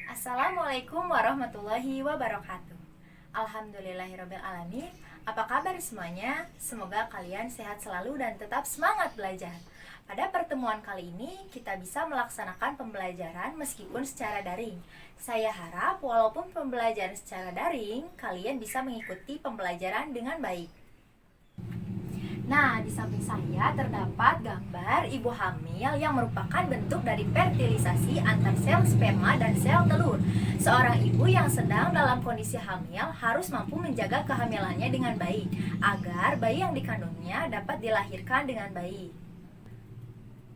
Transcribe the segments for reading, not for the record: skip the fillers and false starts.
Assalamualaikum warahmatullahi wabarakatuh. Alhamdulillahirrabbilalamin. Apa kabar semuanya? Semoga kalian sehat selalu dan tetap semangat belajar. Pada pertemuan kali ini kita bisa melaksanakan pembelajaran meskipun secara daring. Saya harap walaupun pembelajaran secara daring, kalian bisa mengikuti pembelajaran dengan baik. Nah, di samping saya terdapat gambar ibu hamil yang merupakan bentuk dari fertilisasi antar sel sperma dan sel telur. Seorang ibu yang sedang dalam kondisi hamil harus mampu menjaga kehamilannya dengan baik agar bayi yang dikandungnya dapat dilahirkan dengan baik.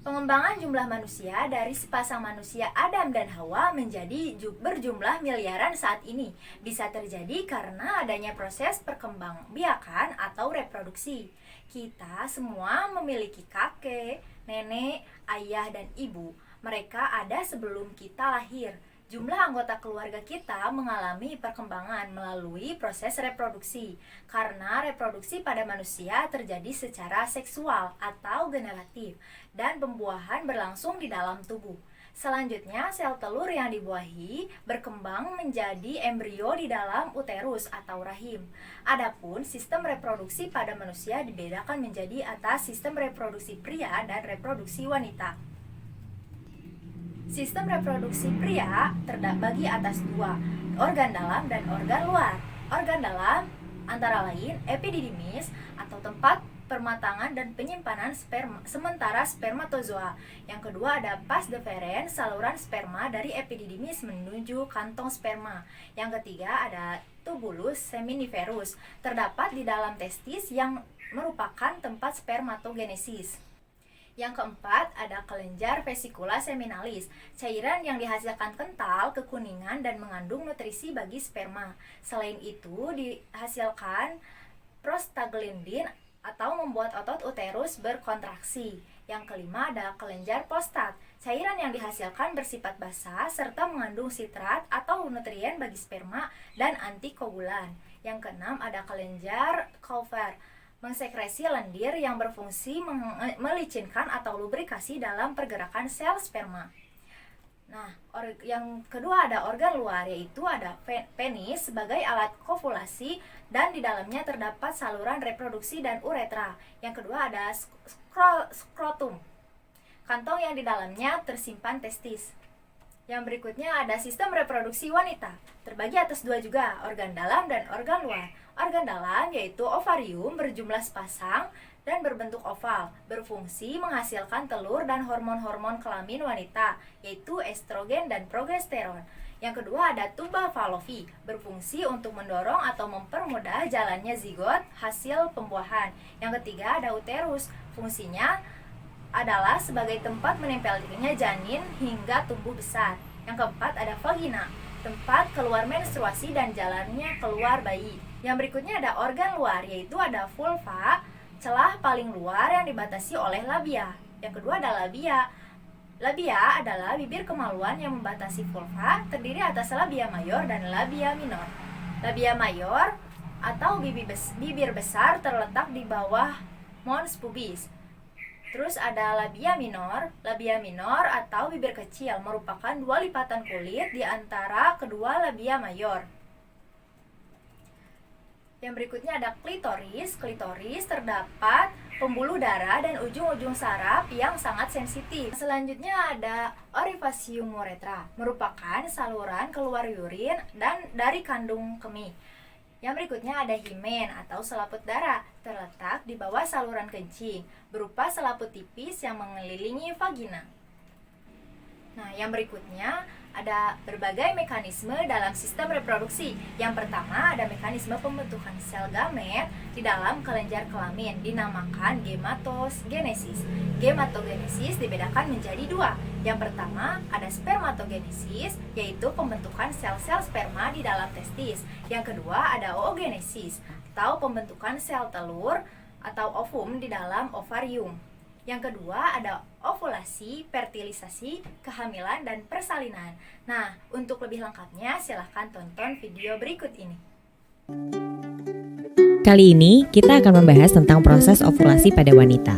Pengembangan jumlah manusia dari sepasang manusia Adam dan Hawa menjadi berjumlah miliaran saat ini bisa terjadi karena adanya proses perkembangbiakan atau reproduksi. Kita semua memiliki kakek, nenek, ayah, dan ibu. Mereka ada sebelum kita lahir. Jumlah anggota keluarga kita mengalami perkembangan melalui proses reproduksi. Karena reproduksi pada manusia terjadi secara seksual atau generatif dan pembuahan berlangsung di dalam tubuh. Selanjutnya, sel telur yang dibuahi berkembang menjadi embrio di dalam uterus atau rahim. Adapun sistem reproduksi pada manusia dibedakan menjadi atas sistem reproduksi pria dan reproduksi wanita. Sistem reproduksi pria terbagi atas dua, organ dalam dan organ luar. Organ dalam antara lain epididymis atau tempat permatangan dan penyimpanan sementara spermatozoa. Yang kedua ada vas deferens, saluran sperma dari epididymis menuju kantong sperma. Yang ketiga ada tubulus seminiferus, terdapat di dalam testis yang merupakan tempat spermatogenesis. Yang keempat ada kelenjar vesikula seminalis, cairan yang dihasilkan kental, kekuningan, dan mengandung nutrisi bagi sperma. Selain itu dihasilkan prostaglandin atau membuat otot uterus berkontraksi. Yang kelima ada kelenjar prostat, cairan yang dihasilkan bersifat basah serta mengandung sitrat atau nutrien bagi sperma dan antikoagulan. Yang keenam ada kelenjar Kupffer, mensekresi lendir yang berfungsi melicinkan atau lubrikasi dalam pergerakan sel sperma. Nah, yang kedua ada organ luar, yaitu ada penis sebagai alat kovulasi dan di dalamnya terdapat saluran reproduksi dan uretra. Yang kedua ada skrotum, kantong yang di dalamnya tersimpan testis. Yang berikutnya ada sistem reproduksi wanita, terbagi atas dua juga, organ dalam dan organ luar. Organ dalam yaitu ovarium berjumlah sepasang dan berbentuk oval, berfungsi menghasilkan telur dan hormon-hormon kelamin wanita, yaitu estrogen dan progesteron. Yang kedua ada tuba Fallopi, berfungsi untuk mendorong atau mempermudah jalannya zigot hasil pembuahan. Yang ketiga ada uterus, fungsinya adalah sebagai tempat menempelnya janin hingga tumbuh besar. Yang keempat ada vagina, tempat keluar menstruasi dan jalannya keluar bayi. Yang berikutnya ada organ luar, yaitu ada vulva, celah paling luar yang dibatasi oleh labia. Yang kedua ada labia. Labia adalah bibir kemaluan yang membatasi vulva, terdiri atas labia mayor dan labia minor. Labia mayor atau bibir besar terletak di bawah mons pubis. Terus ada labia minor atau bibir kecil merupakan dua lipatan kulit di antara kedua labia mayor. Yang berikutnya ada klitoris. Klitoris terdapat pembuluh darah dan ujung-ujung saraf yang sangat sensitif. Selanjutnya ada orificium uretra, merupakan saluran keluar urin dan dari kandung kemih. Yang berikutnya ada himen atau selaput darah, terletak di bawah saluran kencing, berupa selaput tipis yang mengelilingi vagina. Nah, yang berikutnya ada berbagai mekanisme dalam sistem reproduksi. Yang pertama ada mekanisme pembentukan sel gamet di dalam kelenjar kelamin, dinamakan gematogenesis. Gematogenesis dibedakan menjadi dua. Yang pertama ada spermatogenesis, yaitu pembentukan sel-sel sperma di dalam testis. Yang kedua ada oogenesis atau pembentukan sel telur atau ovum di dalam ovarium. Yang kedua ada ovulasi, fertilisasi, kehamilan, dan persalinan. Nah, untuk lebih lengkapnya silahkan tonton video berikut ini. Kali ini kita akan membahas tentang proses ovulasi pada wanita.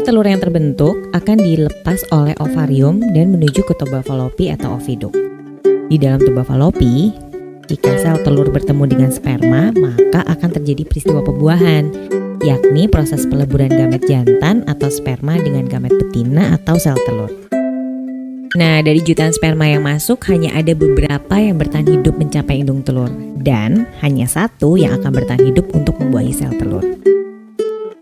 telur yang terbentuk akan dilepas oleh ovarium dan menuju ke tuba falopi atau oviduk. Di dalam tuba falopi, jika sel telur bertemu dengan sperma, maka akan terjadi peristiwa pembuahan, yakni proses peleburan gamet jantan atau sperma dengan gamet betina atau sel telur. Nah, dari jutaan sperma yang masuk, hanya ada beberapa yang bertahan hidup mencapai indung telur, dan hanya satu yang akan bertahan hidup untuk membuahi sel telur.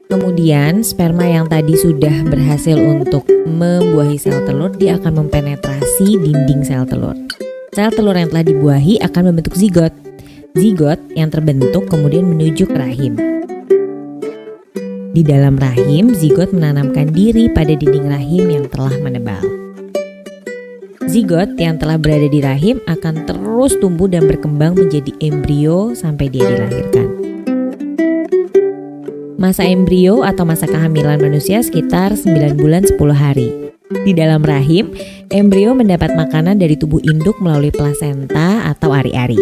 Kemudian, sperma yang tadi sudah berhasil untuk membuahi sel telur, dia akan mempenetrasi dinding sel telur. Sel telur yang telah dibuahi akan membentuk zigot. Zigot yang terbentuk kemudian menuju ke rahim. Di dalam rahim, zigot menanamkan diri pada dinding rahim yang telah menebal. Zigot yang telah berada di rahim akan terus tumbuh dan berkembang menjadi embrio sampai dia dilahirkan. Masa embrio atau masa kehamilan manusia sekitar 9 bulan 10 hari. Di dalam rahim, embrio mendapat makanan dari tubuh induk melalui plasenta atau ari-ari,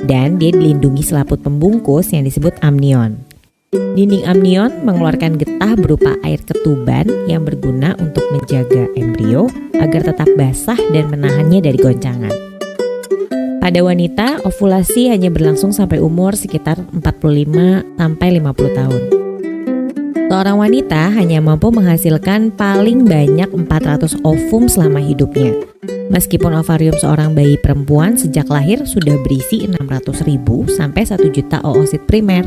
dan dia dilindungi selaput pembungkus yang disebut amnion. Dinding amnion mengeluarkan getah berupa air ketuban yang berguna untuk menjaga embrio agar tetap basah dan menahannya dari goncangan. Pada wanita, ovulasi hanya berlangsung sampai umur sekitar 45-50 tahun. Seorang wanita hanya mampu menghasilkan paling banyak 400 ovum selama hidupnya. Meskipun ovarium seorang bayi perempuan sejak lahir sudah berisi 600.000 sampai 1 juta oosit primer.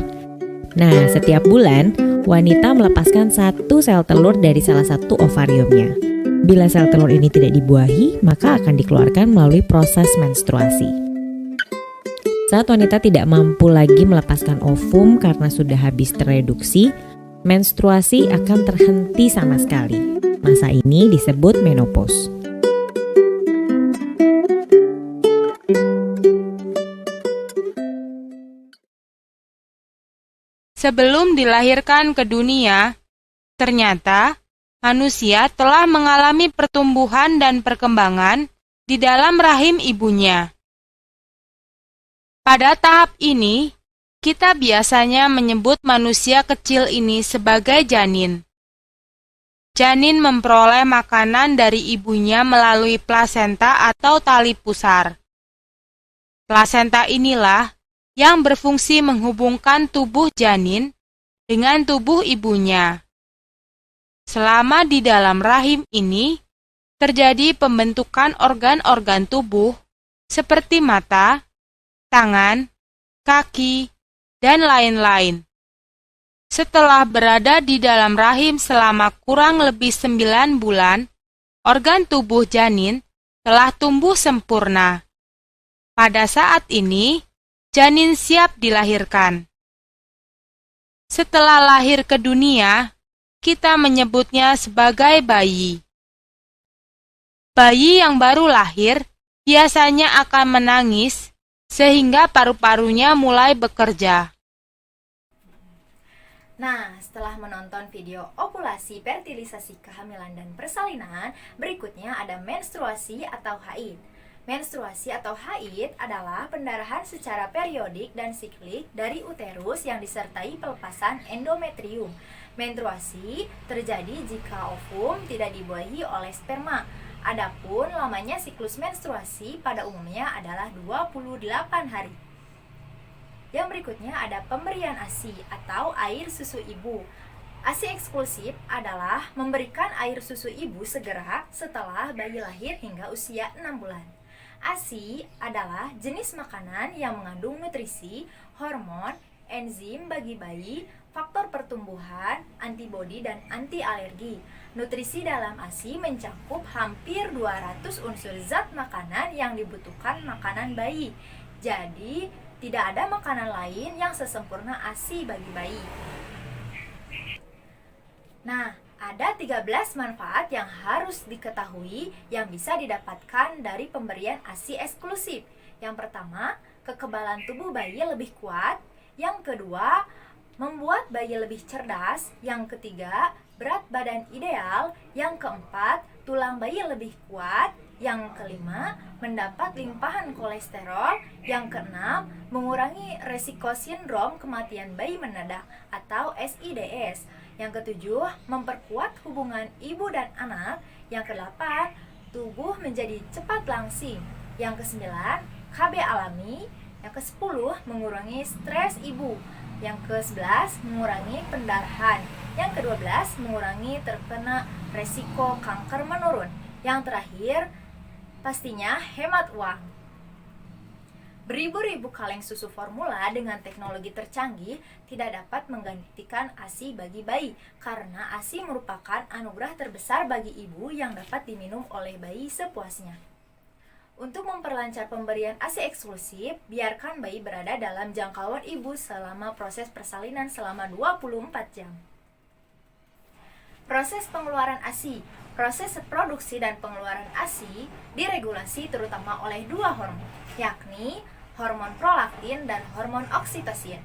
Nah, setiap bulan, wanita melepaskan 1 sel telur dari salah satu ovariumnya. Bila sel telur ini tidak dibuahi, maka akan dikeluarkan melalui proses menstruasi. Saat wanita tidak mampu lagi melepaskan ovum karena sudah habis tereduksi, menstruasi akan terhenti sama sekali. Masa ini disebut menopause. Sebelum dilahirkan ke dunia, ternyata manusia telah mengalami pertumbuhan dan perkembangan di dalam rahim ibunya. Pada tahap ini, kita biasanya menyebut manusia kecil ini sebagai janin. Janin memperoleh makanan dari ibunya melalui plasenta atau tali pusar. Plasenta inilah yang berfungsi menghubungkan tubuh janin dengan tubuh ibunya. Selama di dalam rahim ini, terjadi pembentukan organ-organ tubuh seperti mata, tangan, kaki, dan lain-lain. Setelah berada di dalam rahim selama kurang lebih 9 bulan, organ tubuh janin telah tumbuh sempurna. Pada saat ini, janin siap dilahirkan. Setelah lahir ke dunia, kita menyebutnya sebagai bayi. Bayi yang baru lahir biasanya akan menangis sehingga paru-parunya mulai bekerja. Nah, setelah menonton video ovulasi, fertilisasi, kehamilan, dan persalinan, berikutnya ada menstruasi atau haid. Menstruasi atau haid adalah pendarahan secara periodik dan siklik dari uterus yang disertai pelepasan endometrium. Menstruasi terjadi jika ovum tidak dibuahi oleh sperma. Adapun lamanya siklus menstruasi pada umumnya adalah 28 hari. Yang berikutnya ada pemberian ASI atau air susu ibu. ASI eksklusif adalah memberikan air susu ibu segera setelah bayi lahir hingga usia 6 bulan. ASI adalah jenis makanan yang mengandung nutrisi, hormon, enzim bagi bayi, faktor pertumbuhan, antibodi, dan anti alergi. Nutrisi dalam ASI mencakup hampir 200 unsur zat makanan yang dibutuhkan makanan bayi. Jadi, tidak ada makanan lain yang sesempurna ASI bagi bayi. Nah, ada 13 manfaat yang harus diketahui yang bisa didapatkan dari pemberian ASI eksklusif. Yang pertama, kekebalan tubuh bayi lebih kuat. Yang kedua, membuat bayi lebih cerdas. Yang ketiga, berat badan ideal. Yang keempat, tulang bayi lebih kuat. Yang kelima, mendapat limpahan kolesterol. Yang keenam, mengurangi resiko sindrom kematian bayi menedak atau SIDS. Yang ketujuh, memperkuat hubungan ibu dan anak. Yang kedelapan, tubuh menjadi cepat langsing. Yang kesembilan, KB alami. Yang kesepuluh, mengurangi stres ibu. Yang ke-11, mengurangi pendarahan. Yang ke-12, mengurangi terkena resiko kanker menurun. Yang terakhir, pastinya hemat uang. Beribu-ribu kaleng susu formula dengan teknologi tercanggih tidak dapat menggantikan ASI bagi bayi, karena ASI merupakan anugerah terbesar bagi ibu yang dapat diminum oleh bayi sepuasnya. Untuk memperlancar pemberian ASI eksklusif, biarkan bayi berada dalam jangkauan ibu selama proses persalinan selama 24 jam. Proses pengeluaran ASI. Proses produksi dan pengeluaran ASI diregulasi terutama oleh dua hormon, yakni hormon prolaktin dan hormon oksitosin.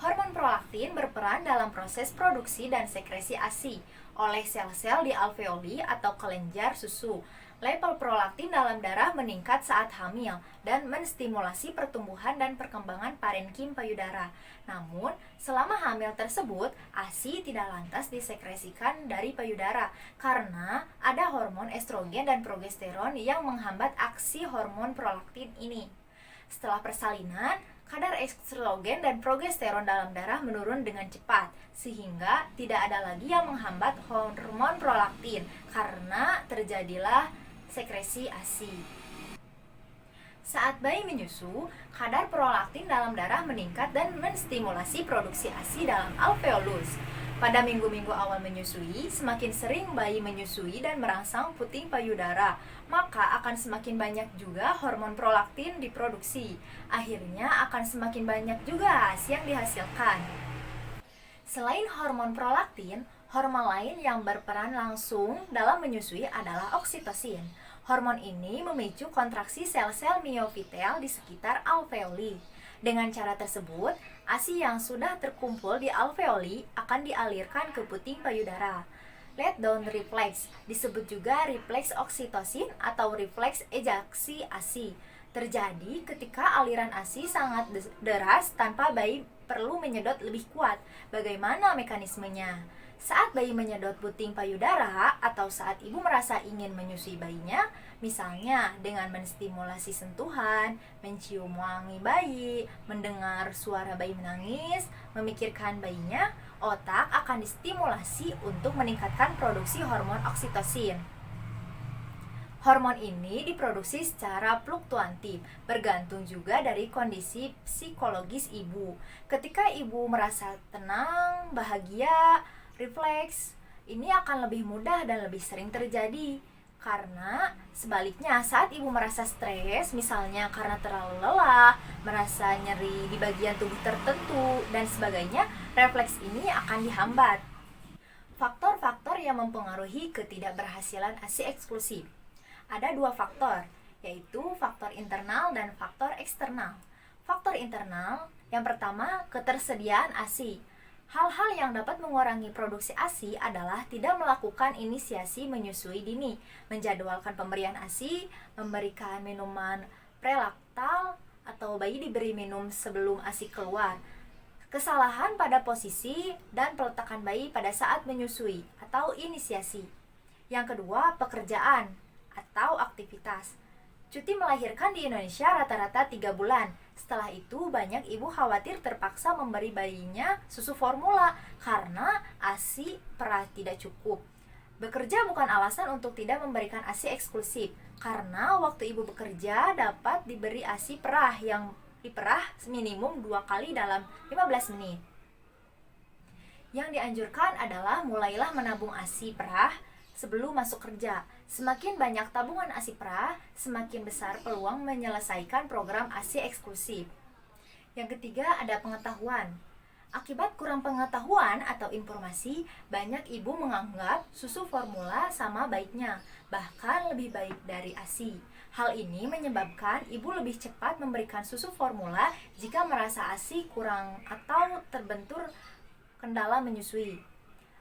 Hormon prolaktin berperan dalam proses produksi dan sekresi ASI oleh sel-sel di alveoli atau kelenjar susu. Level prolaktin dalam darah meningkat saat hamil dan menstimulasi pertumbuhan dan perkembangan parenkim payudara. Namun, selama hamil tersebut, ASI tidak lantas disekresikan dari payudara karena ada hormon estrogen dan progesteron yang menghambat aksi hormon prolaktin ini. Setelah persalinan, kadar estrogen dan progesteron dalam darah menurun dengan cepat, sehingga tidak ada lagi yang menghambat hormon prolaktin karena terjadilah sekresi ASI. Saat bayi menyusu, kadar prolaktin dalam darah meningkat dan menstimulasi produksi ASI dalam alveolus. Pada minggu-minggu awal menyusui, semakin sering bayi menyusui dan merangsang puting payudara, maka akan semakin banyak juga hormon prolaktin diproduksi. Akhirnya akan semakin banyak juga ASI yang dihasilkan. Selain hormon prolaktin, hormon lain yang berperan langsung dalam menyusui adalah oksitosin. Hormon ini memicu kontraksi sel-sel miofitel di sekitar alveoli. Dengan cara tersebut, ASI yang sudah terkumpul di alveoli akan dialirkan ke puting payudara. Let down reflex disebut juga refleks oksitosin atau refleks ejaksi ASI. Terjadi ketika aliran ASI sangat deras tanpa bayi perlu menyedot lebih kuat. Bagaimana mekanismenya? Saat bayi menyedot puting payudara atau saat ibu merasa ingin menyusui bayinya, misalnya dengan menstimulasi sentuhan, mencium wangi bayi, mendengar suara bayi menangis, memikirkan bayinya, otak akan distimulasi untuk meningkatkan produksi hormon oksitosin. Hormon ini diproduksi secara fluktuatif, bergantung juga dari kondisi psikologis ibu. Ketika ibu merasa tenang, bahagia, refleks ini akan lebih mudah dan lebih sering terjadi. Karena sebaliknya saat ibu merasa stres, misalnya karena terlalu lelah, merasa nyeri di bagian tubuh tertentu dan sebagainya, refleks ini akan dihambat. Faktor-faktor yang mempengaruhi ketidakberhasilan ASI eksklusif. Ada dua faktor, yaitu faktor internal dan faktor eksternal. Faktor internal, yang pertama, ketersediaan ASI. Hal-hal yang dapat mengurangi produksi ASI adalah tidak melakukan inisiasi menyusui dini, menjadwalkan pemberian ASI, memberikan minuman prelaktal, atau bayi diberi minum sebelum ASI keluar. Kesalahan pada posisi dan peletakan bayi pada saat menyusui atau inisiasi. Yang kedua, pekerjaan atau aktivitas. Cuti melahirkan di Indonesia rata-rata 3 bulan. Setelah itu banyak ibu khawatir terpaksa memberi bayinya susu formula karena ASI perah tidak cukup. Bekerja bukan alasan untuk tidak memberikan ASI eksklusif, karena waktu ibu bekerja dapat diberi ASI perah yang diperah minimum 2 kali dalam 15 menit. Yang dianjurkan adalah mulailah menabung ASI perah sebelum masuk kerja. Semakin banyak tabungan ASI perah, semakin besar peluang menyelesaikan program ASI eksklusif. Yang ketiga, ada pengetahuan. Akibat kurang pengetahuan atau informasi, banyak ibu menganggap susu formula sama baiknya, bahkan lebih baik dari ASI. Hal ini menyebabkan ibu lebih cepat memberikan susu formula jika merasa ASI kurang atau terbentur kendala menyusui.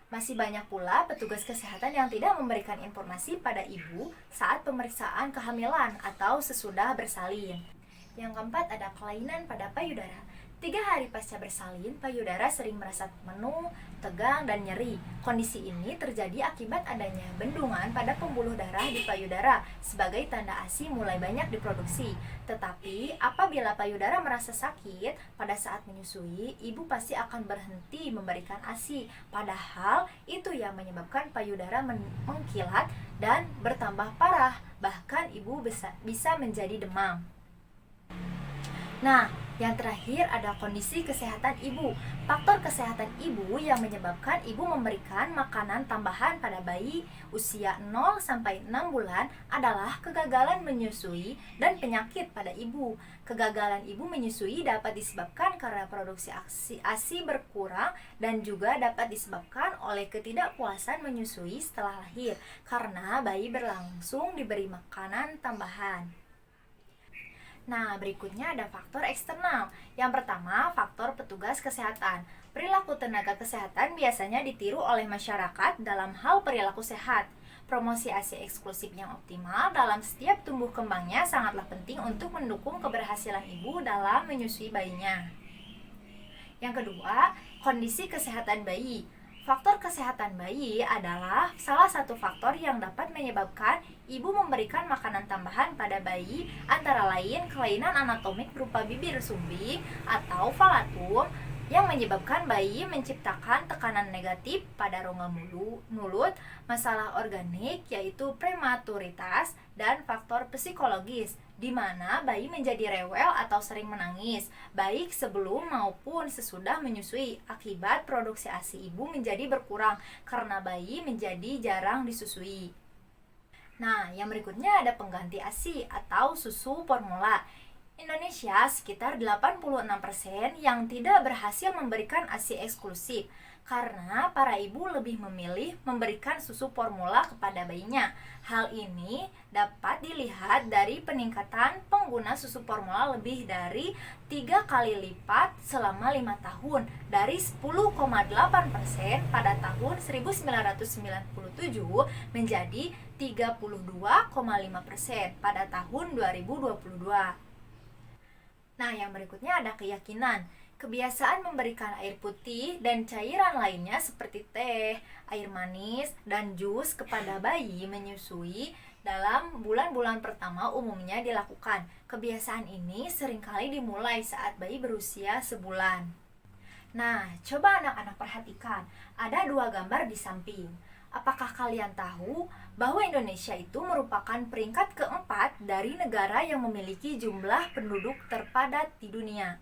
Masih banyak pula petugas kesehatan yang tidak memberikan informasi pada ibu saat pemeriksaan kehamilan atau sesudah bersalin. Yang keempat ada kelainan pada payudara. 3 hari pasca bersalin, payudara sering merasa penuh, tegang, dan nyeri. Kondisi ini terjadi akibat adanya bendungan pada pembuluh darah di payudara sebagai tanda ASI mulai banyak diproduksi. Tetapi apabila payudara merasa sakit pada saat menyusui, ibu pasti akan berhenti memberikan ASI. Padahal itu yang menyebabkan payudara mengkilat dan bertambah parah. Bahkan ibu bisa menjadi demam. Nah, yang terakhir ada kondisi kesehatan ibu. Faktor kesehatan ibu yang menyebabkan ibu memberikan makanan tambahan pada bayi usia 0-6 bulan adalah kegagalan menyusui dan penyakit pada ibu. Kegagalan ibu menyusui dapat disebabkan karena produksi ASI berkurang dan juga dapat disebabkan oleh ketidakpuasan menyusui setelah lahir karena bayi berlangsung diberi makanan tambahan. Nah, berikutnya ada faktor eksternal. Yang pertama, faktor petugas kesehatan. Perilaku tenaga kesehatan biasanya ditiru oleh masyarakat dalam hal perilaku sehat. Promosi ASI eksklusif yang optimal dalam setiap tumbuh kembangnya sangatlah penting untuk mendukung keberhasilan ibu dalam menyusui bayinya. Yang kedua, kondisi kesehatan bayi. Faktor kesehatan bayi adalah salah satu faktor yang dapat menyebabkan ibu memberikan makanan tambahan pada bayi, antara lain kelainan anatomik berupa bibir sumbing atau falatum yang menyebabkan bayi menciptakan tekanan negatif pada rongga mulut, masalah organik yaitu prematuritas, dan faktor psikologis di mana bayi menjadi rewel atau sering menangis baik sebelum maupun sesudah menyusui akibat produksi ASI ibu menjadi berkurang karena bayi menjadi jarang disusui. Nah, yang berikutnya ada pengganti ASI atau susu formula. Indonesia sekitar 86% yang tidak berhasil memberikan ASI eksklusif karena para ibu lebih memilih memberikan susu formula kepada bayinya. Hal ini dapat dilihat dari peningkatan pengguna susu formula lebih dari 3 kali lipat selama 5 tahun dari 10,8% pada tahun 1997 menjadi 32,5% pada tahun 2022. Nah, yang berikutnya ada keyakinan. Kebiasaan memberikan air putih dan cairan lainnya seperti teh, air manis, dan jus kepada bayi menyusui dalam bulan-bulan pertama umumnya dilakukan. Kebiasaan ini seringkali dimulai saat bayi berusia sebulan. Nah, coba anak-anak perhatikan. Ada 2 gambar di samping. Apakah kalian tahu bahwa Indonesia itu merupakan peringkat keempat dari negara yang memiliki jumlah penduduk terpadat di dunia?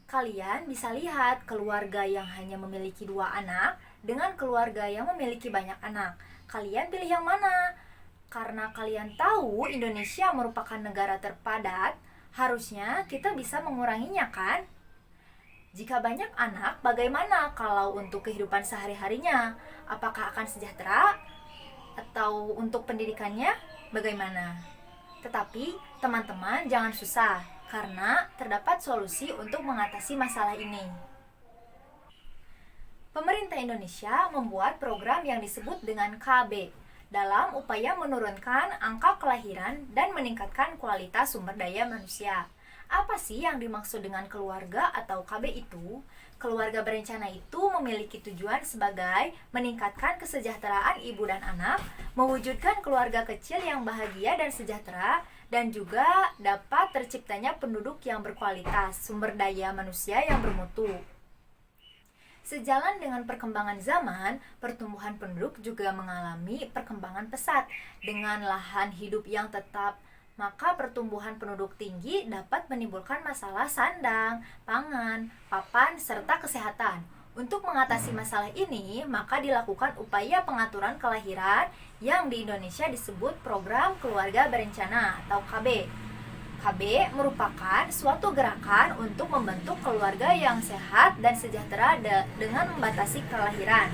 Kalian bisa lihat keluarga yang hanya memiliki 2 anak dengan keluarga yang memiliki banyak anak. Kalian pilih yang mana? Karena kalian tahu Indonesia merupakan negara terpadat, harusnya kita bisa menguranginya, kan? Jika banyak anak, bagaimana kalau untuk kehidupan sehari-harinya? Apakah akan sejahtera? Atau untuk pendidikannya, bagaimana? Tetapi, teman-teman jangan susah, karena terdapat solusi untuk mengatasi masalah ini. Pemerintah Indonesia membuat program yang disebut dengan KB, dalam upaya menurunkan angka kelahiran dan meningkatkan kualitas sumber daya manusia. Apa sih yang dimaksud dengan keluarga atau KB itu? Keluarga berencana itu memiliki tujuan sebagai meningkatkan kesejahteraan ibu dan anak, mewujudkan keluarga kecil yang bahagia dan sejahtera, dan juga dapat terciptanya penduduk yang berkualitas, sumber daya manusia yang bermutu. Sejalan dengan perkembangan zaman, pertumbuhan penduduk juga mengalami perkembangan pesat. Dengan lahan hidup yang tetap, maka pertumbuhan penduduk tinggi dapat menimbulkan masalah sandang, pangan, papan, serta kesehatan. Untuk mengatasi masalah ini, maka dilakukan upaya pengaturan kelahiran yang di Indonesia disebut Program Keluarga Berencana atau KB. KB merupakan suatu gerakan untuk membentuk keluarga yang sehat dan sejahtera dengan membatasi kelahiran.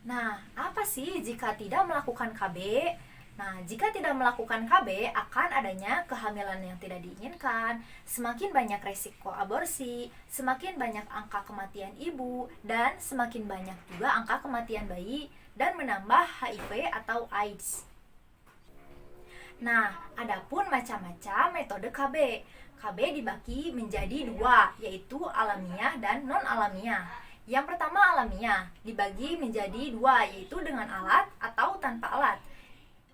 Nah, apa sih jika tidak melakukan KB? Nah, jika tidak melakukan KB, akan adanya kehamilan yang tidak diinginkan, semakin banyak resiko aborsi, semakin banyak angka kematian ibu, dan semakin banyak juga angka kematian bayi, dan menambah HIV atau AIDS. Nah, adapun macam-macam metode KB. KB dibagi menjadi dua, yaitu alamiah dan non-alamiah. Yang pertama alamiah, dibagi menjadi dua, yaitu dengan alat atau tanpa alat.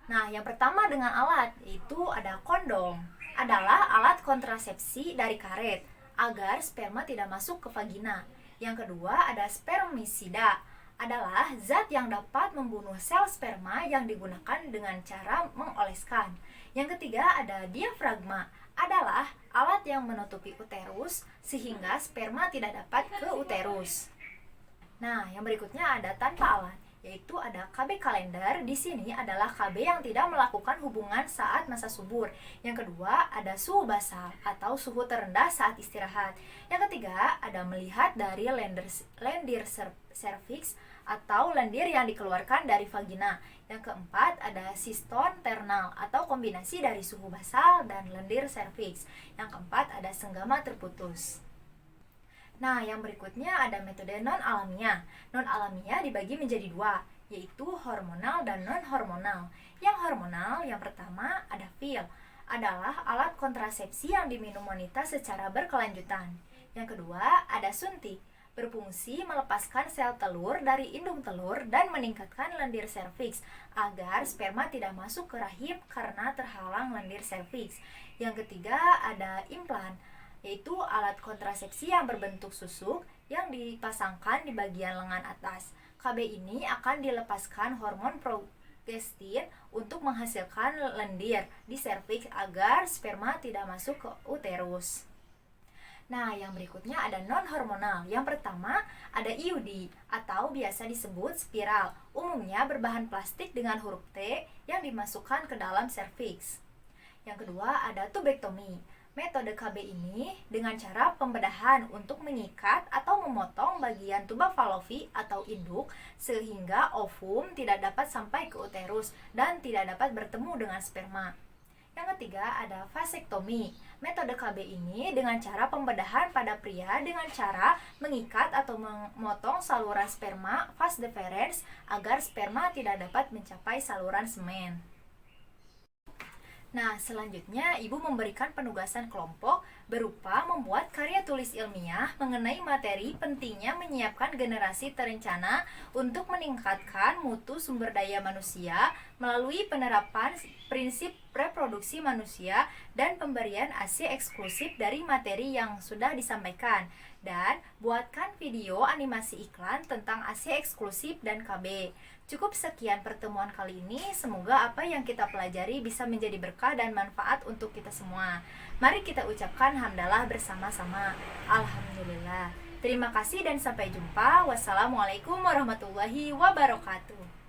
Nah, yang pertama dengan alat, yaitu ada kondom. Adalah alat kontrasepsi dari karet, agar sperma tidak masuk ke vagina. Yang kedua ada spermisida, adalah zat yang dapat membunuh sel sperma yang digunakan dengan cara mengoleskan. Yang ketiga ada diafragma, adalah alat yang menutupi uterus sehingga sperma tidak dapat ke uterus. Nah, yang berikutnya ada tanpa alat, yaitu ada KB kalender. Di sini adalah KB yang tidak melakukan hubungan saat masa subur. Yang kedua ada suhu basal atau suhu terendah saat istirahat. Yang ketiga ada melihat dari lendir cervix atau lendir yang dikeluarkan dari vagina. Yang keempat ada siston ternal atau kombinasi dari suhu basal dan lendir cervix. Yang keempat ada senggama terputus. Nah, yang berikutnya ada metode non-alamiah. Non-alamiah dibagi menjadi dua, yaitu hormonal dan non-hormonal. Yang hormonal, yang pertama ada pil, adalah alat kontrasepsi yang diminum wanita secara berkelanjutan. Yang kedua ada suntik, berfungsi melepaskan sel telur dari indung telur dan meningkatkan lendir serviks agar sperma tidak masuk ke rahim karena terhalang lendir serviks. Yang ketiga ada implan, yaitu alat kontrasepsi yang berbentuk susuk yang dipasangkan di bagian lengan atas. KB ini akan dilepaskan hormon progestin untuk menghasilkan lendir di serviks agar sperma tidak masuk ke uterus. Nah, yang berikutnya ada non-hormonal. Yang pertama ada IUD atau biasa disebut spiral, umumnya berbahan plastik dengan huruf T yang dimasukkan ke dalam serviks. Yang kedua ada tubektomi. Metode KB ini dengan cara pembedahan untuk mengikat atau memotong bagian tuba falopi atau induk sehingga ovum tidak dapat sampai ke uterus dan tidak dapat bertemu dengan sperma. Yang ketiga ada vasektomi. Metode KB ini dengan cara pembedahan pada pria dengan cara mengikat atau memotong saluran sperma vas deferens agar sperma tidak dapat mencapai saluran semen. Nah, selanjutnya Ibu memberikan penugasan kelompok berupa membuat karya tulis ilmiah mengenai materi pentingnya menyiapkan generasi terencana untuk meningkatkan mutu sumber daya manusia melalui penerapan prinsip reproduksi manusia dan pemberian ASI eksklusif dari materi yang sudah disampaikan. Dan buatkan video animasi iklan tentang ASI eksklusif dan KB. Cukup sekian pertemuan kali ini, semoga apa yang kita pelajari bisa menjadi berkah dan manfaat untuk kita semua. Mari kita ucapkan hamdalah bersama-sama. Alhamdulillah. Terima kasih dan sampai jumpa. Wassalamualaikum warahmatullahi wabarakatuh.